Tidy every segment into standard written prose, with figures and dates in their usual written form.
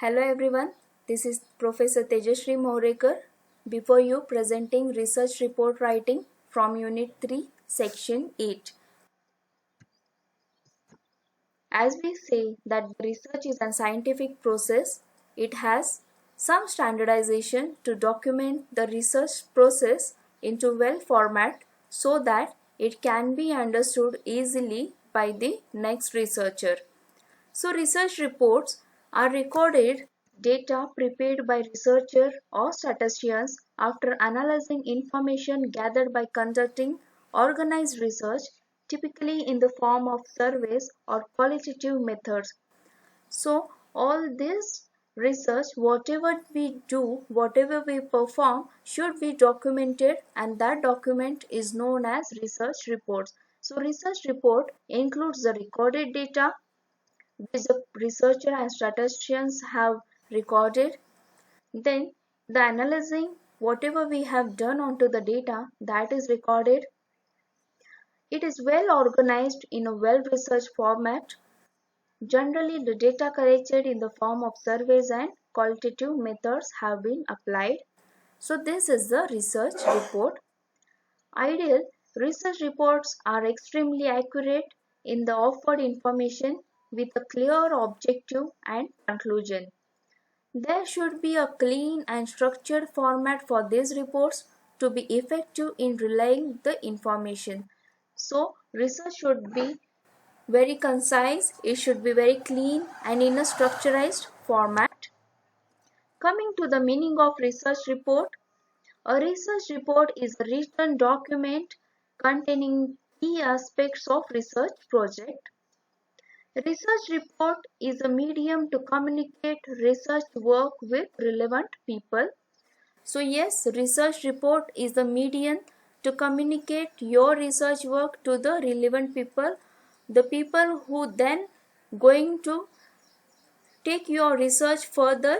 Hello everyone, this is Professor Tejashree Morekar. Before you presenting research report writing from Unit 3, Section 8. As we say that research is a scientific process, it has some standardization to document the research process into well format so that it can be understood easily by the next researcher. So research reports are recorded data prepared by researcher or statisticians after analyzing information gathered by conducting organized research, typically in the form of surveys or qualitative methods. So all this research, whatever we do, whatever we perform, should be documented, and that document is known as research reports. So research report includes the recorded data which the researcher and statisticians have recorded. Then the analyzing whatever we have done onto the data that is recorded. It is well organized in a well researched format. Generally, the data collected in the form of surveys and qualitative methods have been applied. So this is the research report. Ideal research reports are extremely accurate in the offered information with a clear objective and conclusion. There should be a clean and structured format for these reports to be effective in relaying the information. So, research should be very concise, it should be very clean and in a structurized format. Coming to the meaning of research report, a research report is a written document containing key aspects of research project. Research report is a medium to communicate research work with relevant people. So yes, research report is the medium to communicate your research work to the relevant people, the people who then going to take your research further.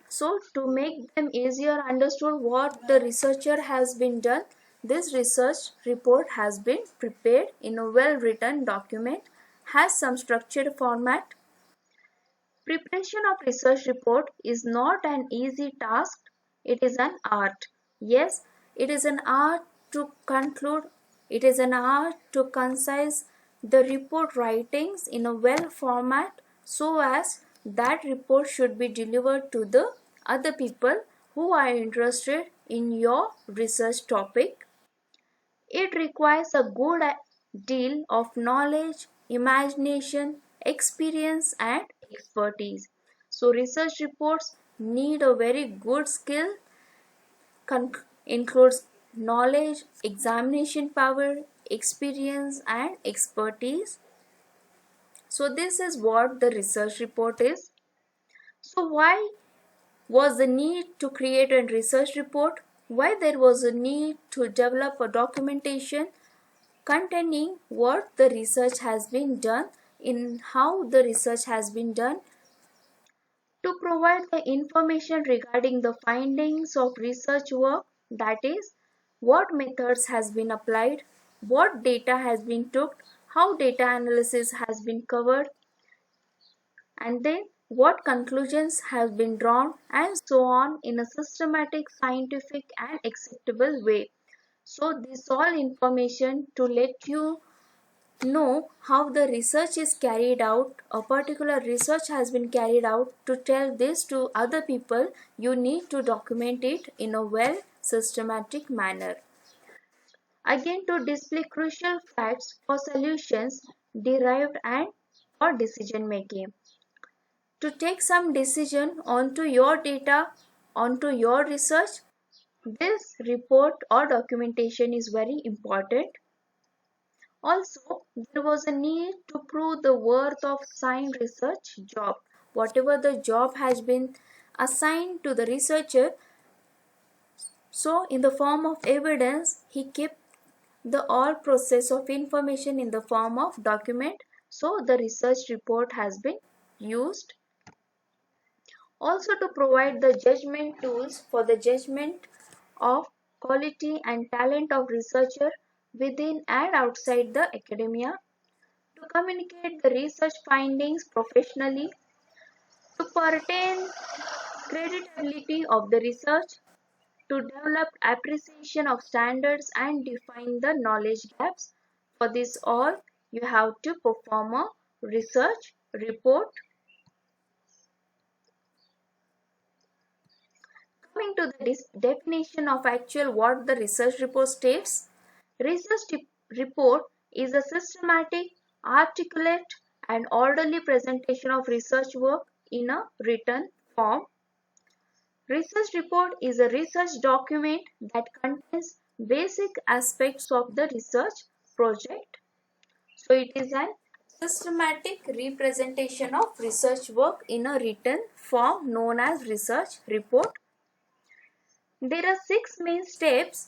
So to make them easier understood what the researcher has been done, this research report has been prepared in a well-written document, has some structured format. Preparation of research report is not an easy task, it is an art. Yes, it is an art to conclude, it is an art to concise the report writings in a well format so as that report should be delivered to the other people who are interested in your research topic. It requires a good deal of knowledge, imagination, experience, and expertise. So, research reports need a very good skill, includes knowledge, examination power, experience, and expertise. So, this is what the research report is. So, why was the need to create a research report? Why there was a need to develop a documentation containing what the research has been done, in how the research has been done, to provide the information regarding the findings of research work, that is what methods has been applied, what data has been took, how data analysis has been covered, and then what conclusions have been drawn, and so on, in a systematic, scientific and acceptable way. So this all information to let you know how the research is carried out, a particular research has been carried out. To tell this to other people, you need to document it in a well systematic manner. Again, to display crucial facts for solutions derived and for decision making. To take some decision onto your data, onto your research, this report or documentation is very important. Also, there was a need to prove the worth of assigned research job. Whatever the job has been assigned to the researcher, so in the form of evidence, he kept the all process of information in the form of document. So the research report has been used. Also to provide the judgment tools for the judgment of quality and talent of researcher within and outside the academia, to communicate the research findings professionally, to attain creditability of the research, to develop appreciation of standards and define the knowledge gaps. For this all, you have to perform a research report. Coming to the definition of actual what the research report states, report is a systematic, articulate and orderly presentation of research work in a written form. Research report is a research document that contains basic aspects of the research project. So it is a systematic representation of research work in a written form known as research report. There are 6 main steps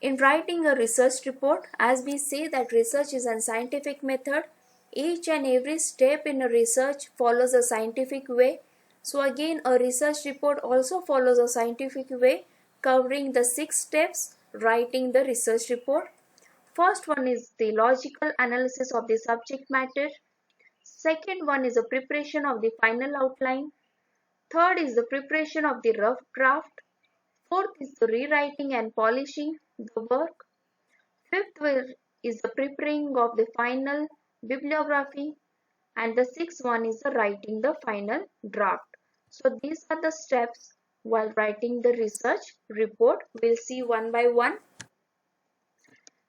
in writing a research report. As we say that research is a scientific method, each and every step in a research follows a scientific way. So again, a research report also follows a scientific way, covering the 6 steps writing the research report. First one is the logical analysis of the subject matter. Second one is the preparation of the final outline. Third is the preparation of the rough draft. Fourth is the rewriting and polishing the work. Fifth is the preparing of the final bibliography. And the sixth one is the writing the final draft. So these are the steps while writing the research report. We'll see one by one.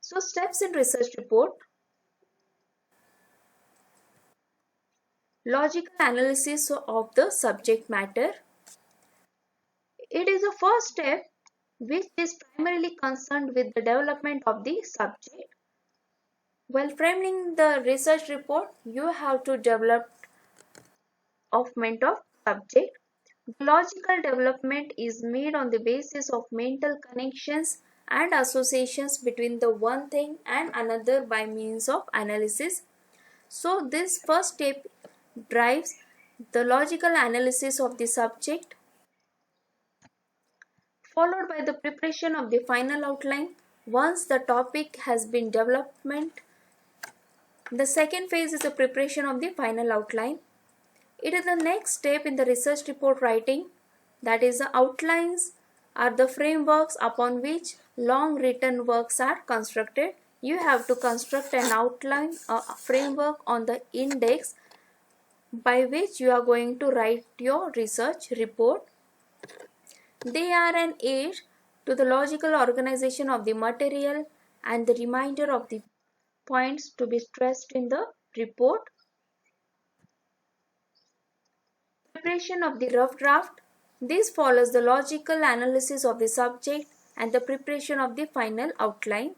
So steps in research report. Logical analysis of the subject matter. It is the first step which is primarily concerned with the development of the subject. While framing the research report, you have to develop development of subject. The logical development is made on the basis of mental connections and associations between the one thing and another by means of analysis. So this first step drives the logical analysis of the subject, followed by the preparation of the final outline. Once the topic has been developed, the second phase is the preparation of the final outline. It is the next step in the research report writing, that is the outlines are the frameworks upon which long written works are constructed. You have to construct an outline, a framework on the index by which you are going to write your research report. They are an aid to the logical organization of the material and the reminder of the points to be stressed in the report. Preparation of the rough draft. This follows the logical analysis of the subject and the preparation of the final outline.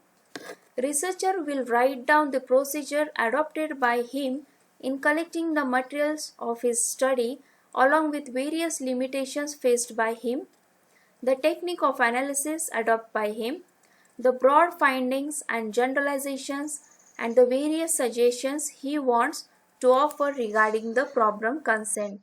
Researcher will write down the procedure adopted by him in collecting the materials of his study along with various limitations faced by him, the technique of analysis adopted by him, the broad findings and generalizations, and the various suggestions he wants to offer regarding the problem concerned.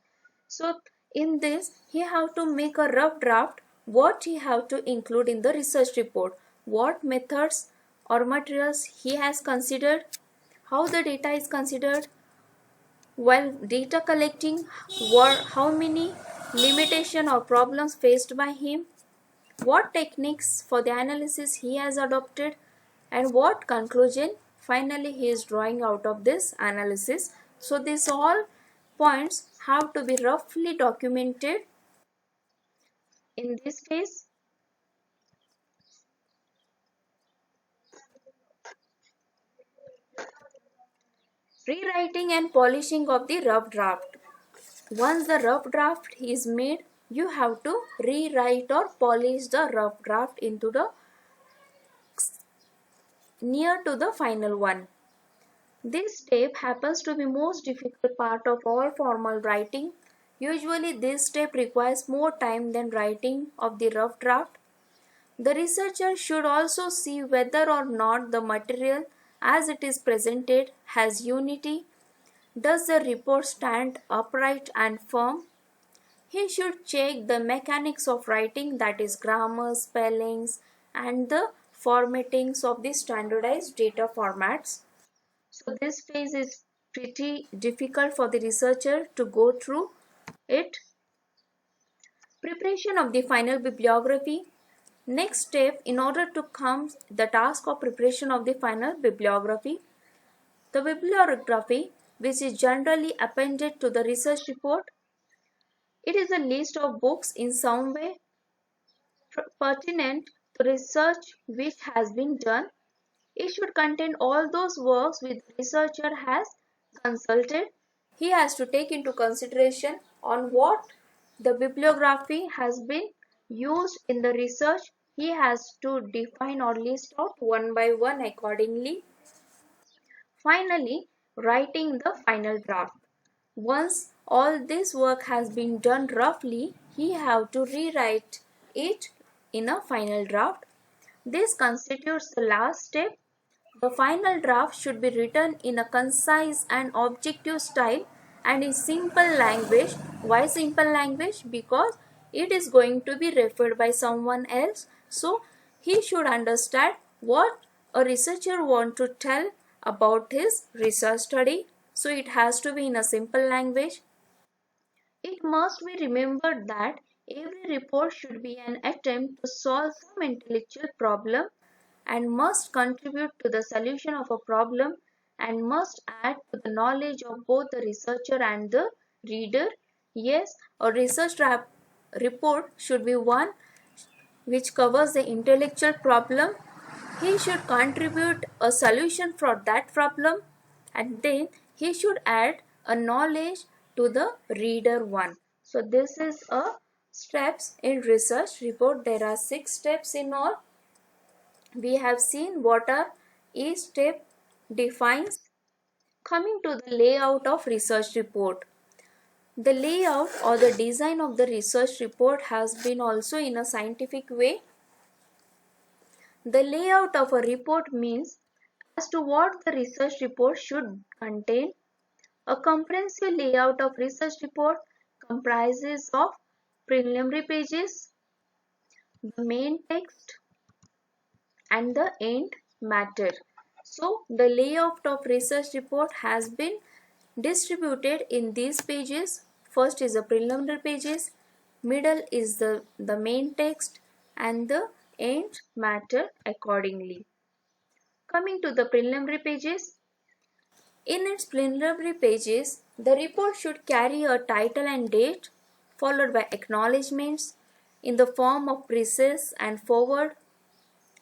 So in this, he have to make a rough draft what he have to include in the research report, what methods or materials he has considered, how the data is considered while data collecting, how many limitation or problems faced by him, what techniques for the analysis he has adopted, and what conclusion finally he is drawing out of this analysis. So these all points have to be roughly documented. In this case, rewriting and polishing of the rough draft. Once the rough draft is made, you have to rewrite or polish the rough draft into the near to the final one. This step happens to be most difficult part of all formal writing. Usually this step requires more time than writing of the rough draft. The researcher should also see whether or not the material as it is presented has unity. Does the report stand upright and firm? He should check the mechanics of writing, that is grammar, spellings, and the formattings of the standardized data formats. So this phase is pretty difficult for the researcher to go through it. Preparation of the final bibliography. Next step, in order to come the task of preparation of the final bibliography. The bibliography, which is generally appended to the research report, it is a list of books in some way pertinent to research which has been done. It should contain all those works which the researcher has consulted. He has to take into consideration on what the bibliography has been used in the research. He has to define or list out one by one accordingly. Finally, writing the final draft. Once all this work has been done roughly, he have to rewrite it in a final draft. This constitutes the last step. The final draft should be written in a concise and objective style and in simple language. Why simple language? Because it is going to be referred by someone else. So he should understand what a researcher wants to tell about his research study. So it has to be in a simple language. It must be remembered that every report should be an attempt to solve some intellectual problem and must contribute to the solution of a problem and must add to the knowledge of both the researcher and the reader. Yes, a research report should be one which covers the intellectual problem. He should contribute a solution for that problem and then he should add a knowledge to the reader one. So this is a steps in research report. There are 6 steps in all. We have seen what are each step defines. Coming to the layout of research report. The layout or the design of the research report has been also in a scientific way. The layout of a report means as to what the research report should contain. A comprehensive layout of research report comprises of preliminary pages, the main text, and the end matter. So the layout of research report has been distributed in these pages. First is the preliminary pages, middle is the main text, and the end matter accordingly. Coming to the preliminary pages. In its preliminary pages, the report should carry a title and date, followed by acknowledgements in the form of preface and foreword.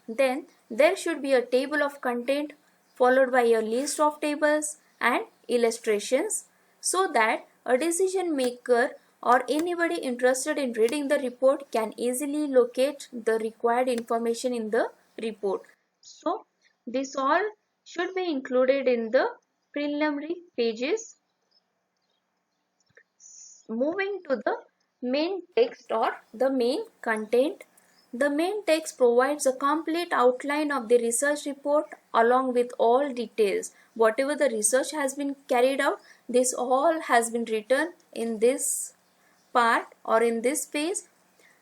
Then there should be a table of content followed by a list of tables and illustrations so that a decision maker or anybody interested in reading the report can easily locate the required information in the report. So this all should be included in the preliminary pages. Moving to the main text or the main content. The main text provides a complete outline of the research report along with all details. Whatever the research has been carried out, this all has been written in this part or in this page.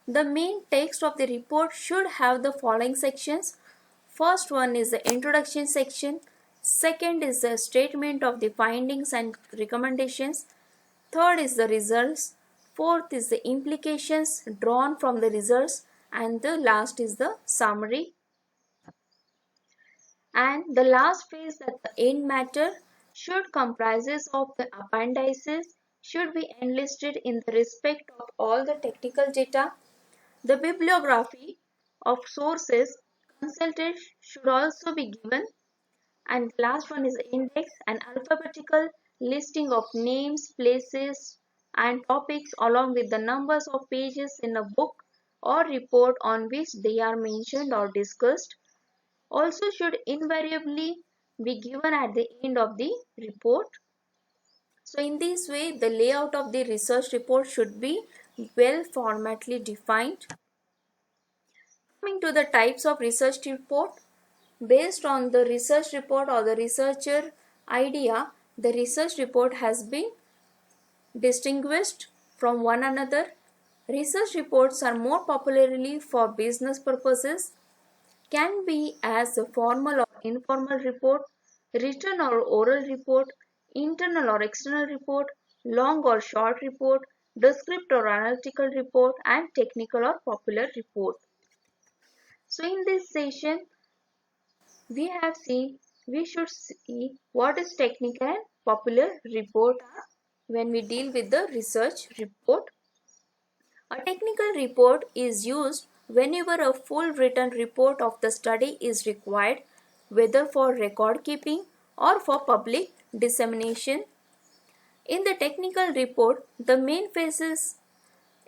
The main text of the report should have the following sections. First one is the introduction section. Second is the statement of the findings and recommendations. Third is the results. Fourth is the implications drawn from the results. And the last is the summary. And the last phase, that the end matter, should comprises of the appendices, should be enlisted in the respect of all the technical data. The bibliography of sources consulted should also be given. And the last one is the index, an alphabetical listing of names, places, and topics along with the numbers of pages in a book or report on which they are mentioned or discussed. Also should invariably be given at the end of the report. So in this way, the layout of the research report should be well formatly defined. Coming to the types of research report. Based on the research report or the researcher idea, the research report has been distinguished from one another. Research reports are more popularly for business purposes, can be as a formal or informal report, written or oral report, internal or external report, long or short report, descriptive or analytical report, and technical or popular report. So in this session, we should see what is technical and popular report when we deal with the research report. A technical report is used whenever a full written report of the study is required, whether for record keeping or for public dissemination. In the technical report, the main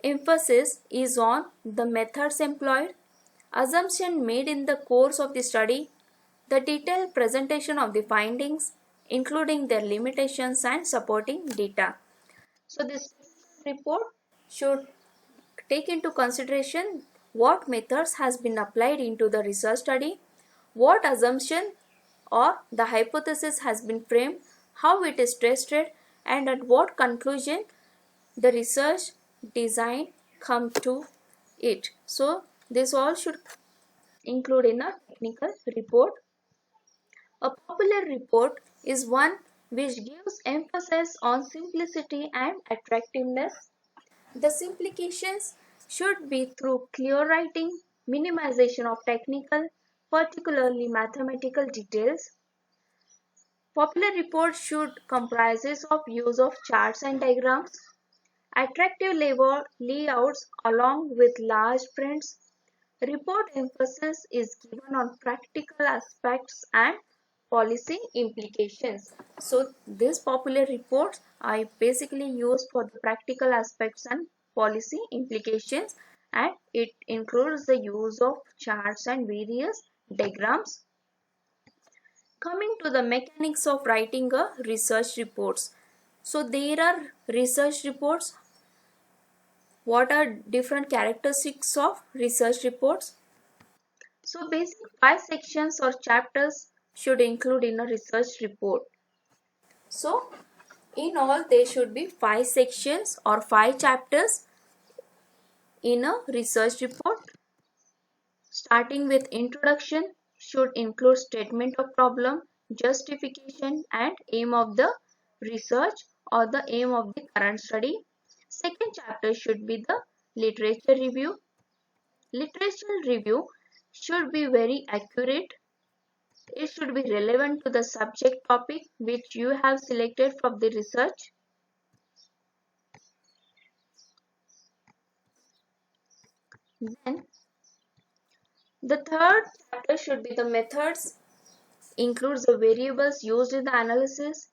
emphasis is on the methods employed, assumption made in the course of the study, the detailed presentation of the findings, including their limitations and supporting data. So this report should take into consideration what methods has been applied into the research study, what assumption or the hypothesis has been framed, how it is tested, and at what conclusion the research design come to it. So this all should include in a technical report. A popular report is one which gives emphasis on simplicity and attractiveness. The simplifications should be through clear writing, minimization of technical, particularly mathematical details. Popular reports should comprises of use of charts and diagrams, attractive layouts along with large prints. Report emphasis is given on practical aspects and policy implications. So these popular reports are basically used for the practical aspects and policy implications, and it includes the use of charts and various diagrams. Coming to the mechanics of writing a research reports. So there are research reports. What are different characteristics of research reports? So basic 5 sections or chapters should include in a research report. So in all there should be 5 sections or 5 chapters in a research report. Starting with introduction should include statement of problem, justification and aim of the research or the aim of the current study. Second chapter should be the literature review. Literature review should be very accurate. It should be relevant to the subject topic which you have selected from the research. Then the third chapter should be the methods, includes the variables used in the analysis,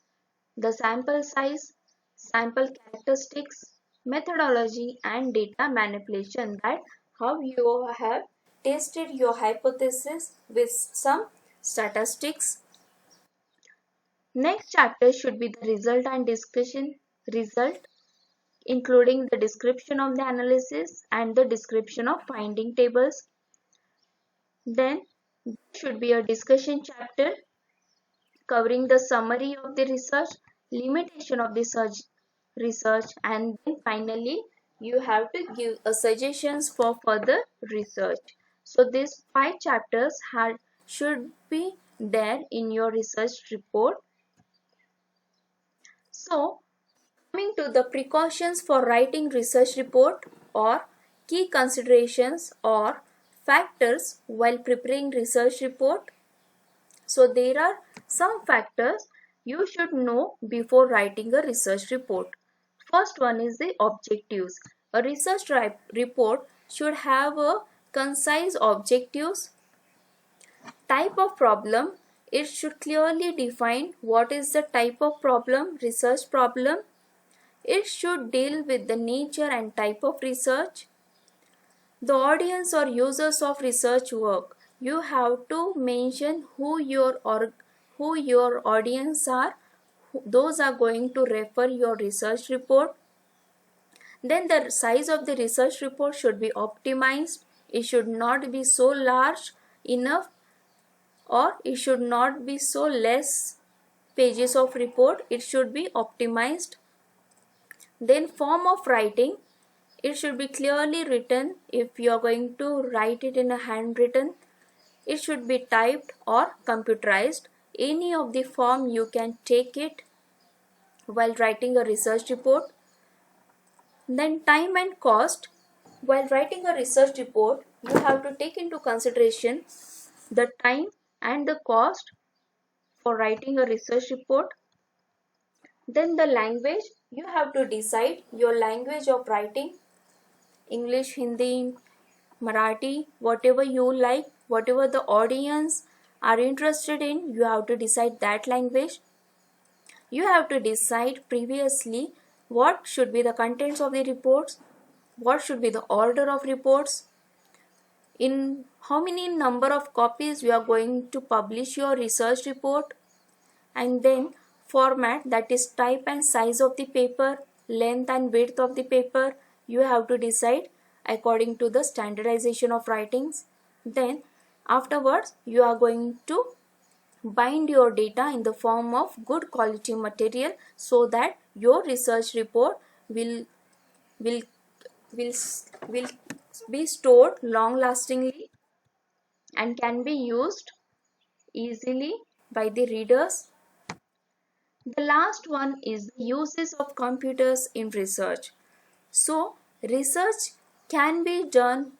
the sample size, sample characteristics, methodology and data manipulation, that how you have tested your hypothesis with some statistics. Next chapter should be the result and discussion. Result including the description of the analysis and the description of finding tables. Then there should be a discussion chapter covering the summary of the research, limitation of the research, and then finally you have to give a suggestions for further research. So these 5 chapters should be there in your research report. So coming to the precautions for writing research report or key considerations or factors while preparing research report. So there are some factors you should know before writing a research report. First one is the objectives. A research report should have a concise objectives. Type of problem. It should clearly define what is the type of problem, research problem. It should deal with the nature and type of research. The audience or users of research work. You have to mention who your audience are. Those are going to refer your research report. Then the size of the research report should be optimized. It should not be so large enough or it should not be so less pages of report. It should be optimized. Then form of writing. It should be clearly written. If you are going to write it in a handwritten, it should be typed or computerized. Any of the form you can take it while writing a research report. Then time and cost. While writing a research report, you have to take into consideration the time and the cost for writing a research report. Then the language, you have to decide your language of writing, English, Hindi, Marathi, whatever you like, whatever the audience are interested in, you have to decide that language. You have to decide previously what should be the contents of the reports, what should be the order of reports, in how many number of copies you are going to publish your research report, and then format, that is type and size of the paper, length and width of the paper, you have to decide according to the standardization of writings. Then afterwards you are going to bind your data in the form of good quality material so that your research report will will will will be stored long lastingly and can be used easily by the readers. The last one is the uses of computers in research. So, research can be done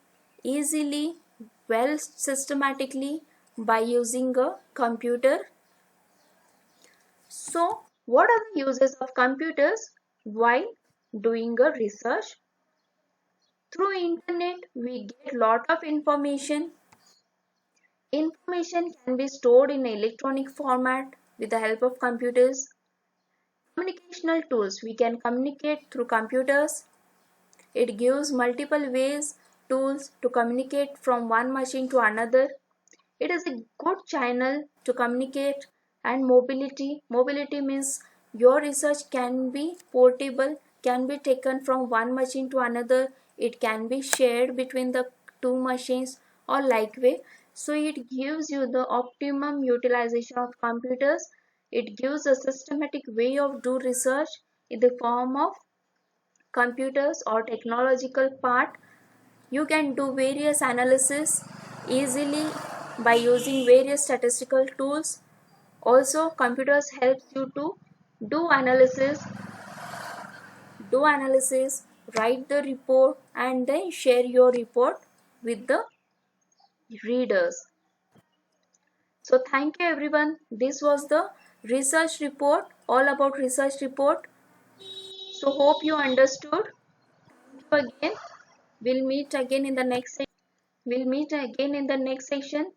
easily, well systematically by using a computer. So, what are the uses of computers while doing a research? Through internet, we get lot of information. Information can be stored in electronic format with the help of computers. Communicational tools, we can communicate through computers. It gives multiple ways, tools to communicate from one machine to another. It is a good channel to communicate. And mobility. Mobility means your research can be portable, can be taken from one machine to another. It can be shared between the two machines or like way. So it gives you the optimum utilization of computers. It gives a systematic way of do research in the form of computers or technological part. You can do various analysis easily by using various statistical tools. Also, computers helps you to do analysis, write the report, and then share your report with the readers. So thank you everyone. This was the research report, all about research report. So hope you understood. Thank you again. We'll meet again in the next session.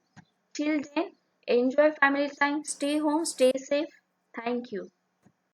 Till then, enjoy family time, stay home, stay safe. Thank you.